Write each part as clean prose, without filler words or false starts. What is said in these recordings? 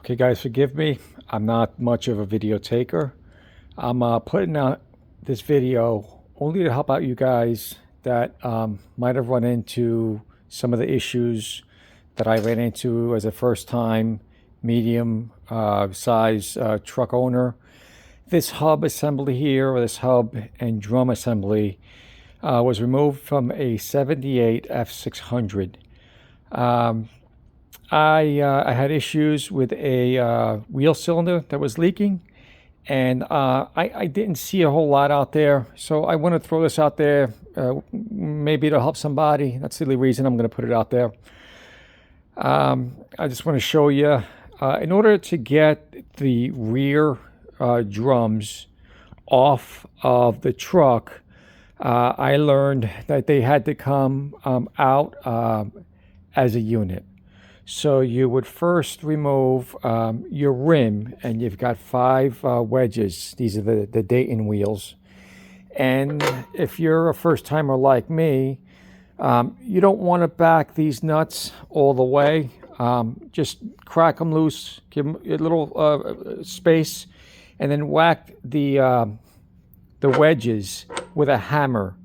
Okay guys, forgive me. I'm not much of a video taker. I'm putting out this video only to help out you guys that might have run into some of the issues that I ran into as a first time medium size truck owner. This hub assembly here, or this hub and drum assembly, was removed from a 78 F600. I had issues with a wheel cylinder that was leaking, and I didn't see a whole lot out there, so I want to throw this out there. Maybe it'll help somebody. That's the only reason I'm going to put it out there. I just want to show you, in order to get the rear drums off of the truck, I learned that they had to come out as a unit. So you would first remove your rim, and you've got 5 wedges. These are the Dayton wheels. And if you're a first timer like me, you don't want to back these nuts all the way. Just crack them loose, give them a little space, and then whack the wedges with a hammer.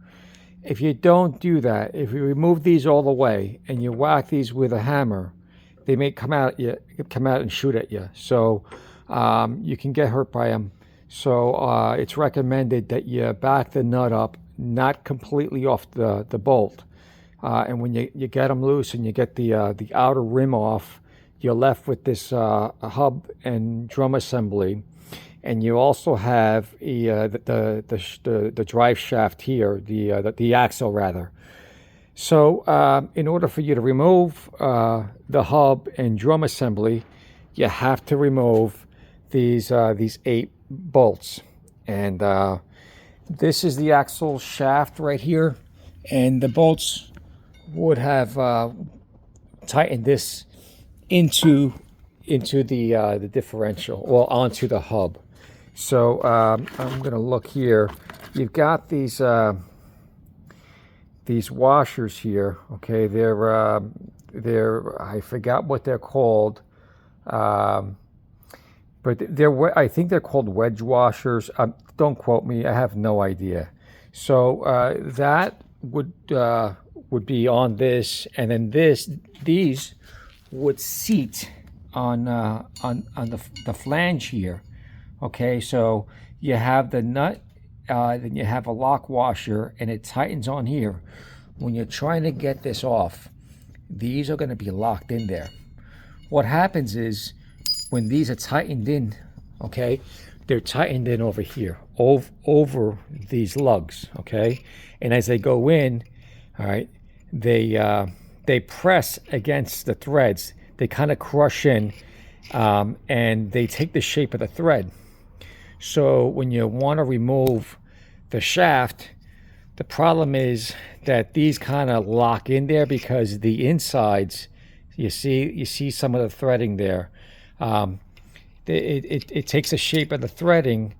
If you don't do that, if you remove these all the way and you whack these with a hammer, they may come out and shoot at you. So you can get hurt by them. So it's recommended that you back the nut up, not completely off the bolt. And when you get them loose and you get the outer rim off, you're left with this hub and drum assembly. And you also have the drive shaft here, the axle rather. So in order for you to remove the hub and drum assembly, you have to remove these 8 bolts. And this is the axle shaft right here, and the bolts would have tightened this into the differential, well, onto the hub. So I'm going to look here. You've got these washers here. Okay, they're I forgot what they're called, but I think they're called wedge washers. Don't quote me. I have no idea. So that would be on this, and then these would seat on the flange here. Okay, so you have the nut, then you have a lock washer, and it tightens on here. When you're trying to get this off, these are going to be locked in there. What happens is, when these are tightened in, okay, they're tightened in over here, over these lugs, okay? And as they go in, all right, they press against the threads. They kind of crush in, and they take the shape of the thread. So when you want to remove the shaft, the problem is that these kind of lock in there because the insides, you see some of the threading there. It takes the shape of the threading,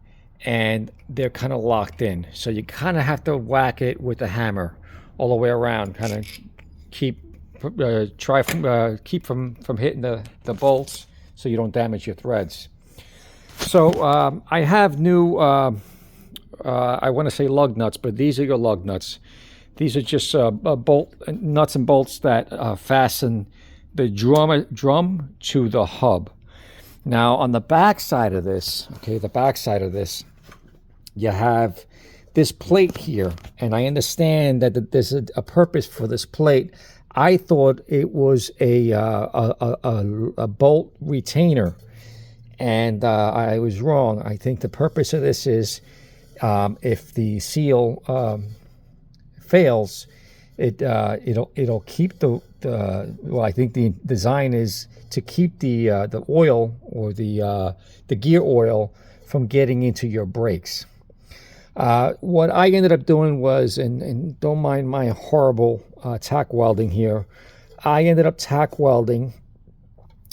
and they're kind of locked in. So you kind of have to whack it with the hammer all the way around, kind of keep from hitting the bolts, so you don't damage your threads. So I have new, I want to say lug nuts, but these are your lug nuts. These are just nuts and bolts that fasten the drum to the hub. Now on the back side of this, okay, you have this plate here, and I understand that there's a purpose for this plate. I thought it was a bolt retainer, and I was wrong. I think the purpose of this is if the seal fails, it'll keep the well, I think the design is to keep the oil, or the gear oil, from getting into your brakes. What I ended up doing was, and don't mind my horrible tack welding here, I ended up tack welding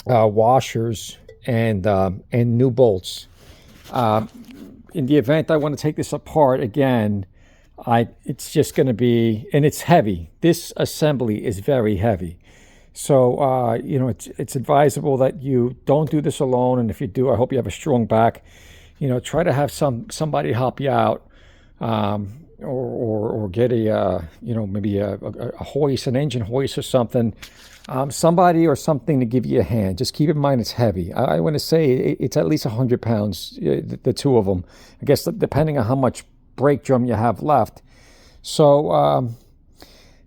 washers and new bolts. In the event I want to take this apart again, it's just going to be, and it's heavy. This assembly is very heavy. So, you know, it's advisable that you don't do this alone. And if you do, I hope you have a strong back. You know, try to have somebody help you out, or get a you know, maybe a hoist, an engine hoist or something. Somebody or something to give you a hand. Just keep in mind it's heavy. I want to say it's at least 100 pounds, the two of them. I guess depending on how much brake drum you have left. So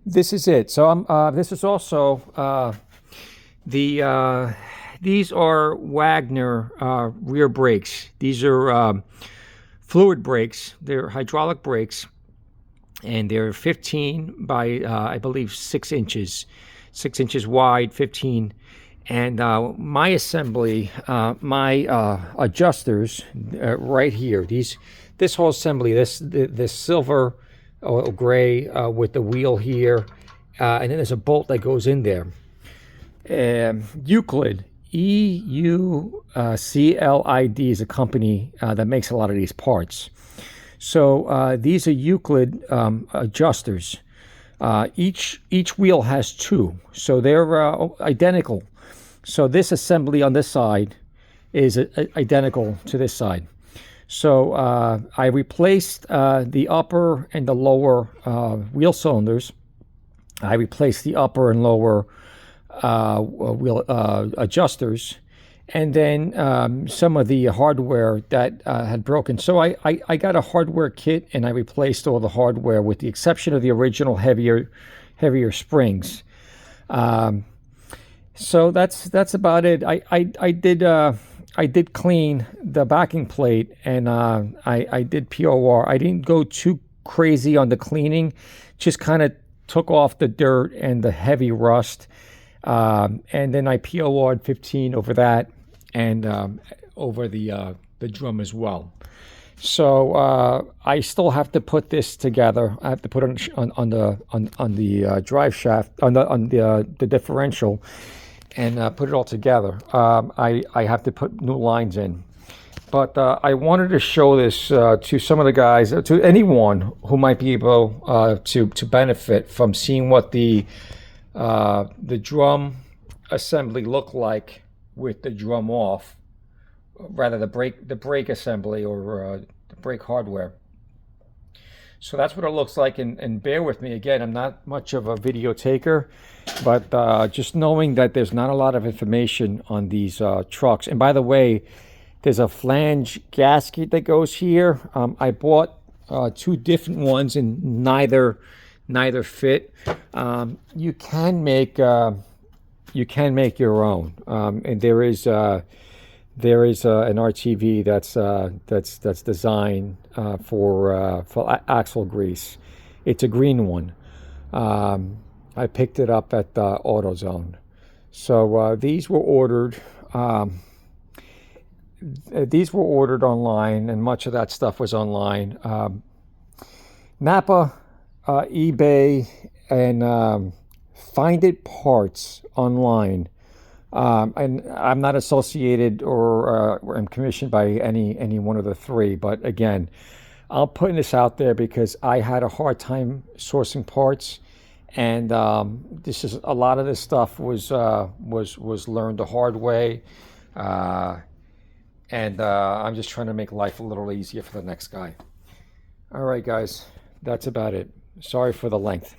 this is it. So this is also these are Wagner rear brakes. These are fluid brakes. They're hydraulic brakes, and they're 15 by I believe 6 inches. 6 inches wide, 15. And my assembly, my adjusters right here, this whole assembly, this silver or gray with the wheel here, and then there's a bolt that goes in there. Euclid, EUCLID is a company that makes a lot of these parts. So these are Euclid adjusters. Each wheel has 2, so they're identical. So this assembly on this side is identical to this side. So I replaced the upper and the lower wheel cylinders. I replaced the upper and lower wheel adjusters, and then some of the hardware that had broken. So I got a hardware kit, and I replaced all the hardware with the exception of the original heavier springs. So that's about it. I did clean the backing plate, and I did POR. I didn't go too crazy on the cleaning, just kind of took off the dirt and the heavy rust. And then I POR'd 15 over that, and over the drum as well. So I still have to put this together. I have to put it on the drive shaft, on the differential, and put it all together. I have to put new lines in. But I wanted to show this to some of the guys, to anyone who might be able to benefit from seeing what the drum assembly looked like with the drum off, rather the brake assembly or the brake hardware. So that's what it looks like, and bear with me again, I'm not much of a video taker, but just knowing that there's not a lot of information on these trucks. And by the way, there's a flange gasket that goes here. I bought 2 different ones, and neither fit. You can make your own, and there is an RTV that's designed for axle grease. It's a green one. I picked it up at AutoZone. So these were ordered. These were ordered online, and much of that stuff was online. Napa, eBay, and Find It Parts online. And I'm not associated or am commissioned by any one of the 3. But again, I'm putting this out there because I had a hard time sourcing parts, and this is a lot of this stuff was learned the hard way. And I'm just trying to make life a little easier for the next guy. All right, guys, that's about it. Sorry for the length.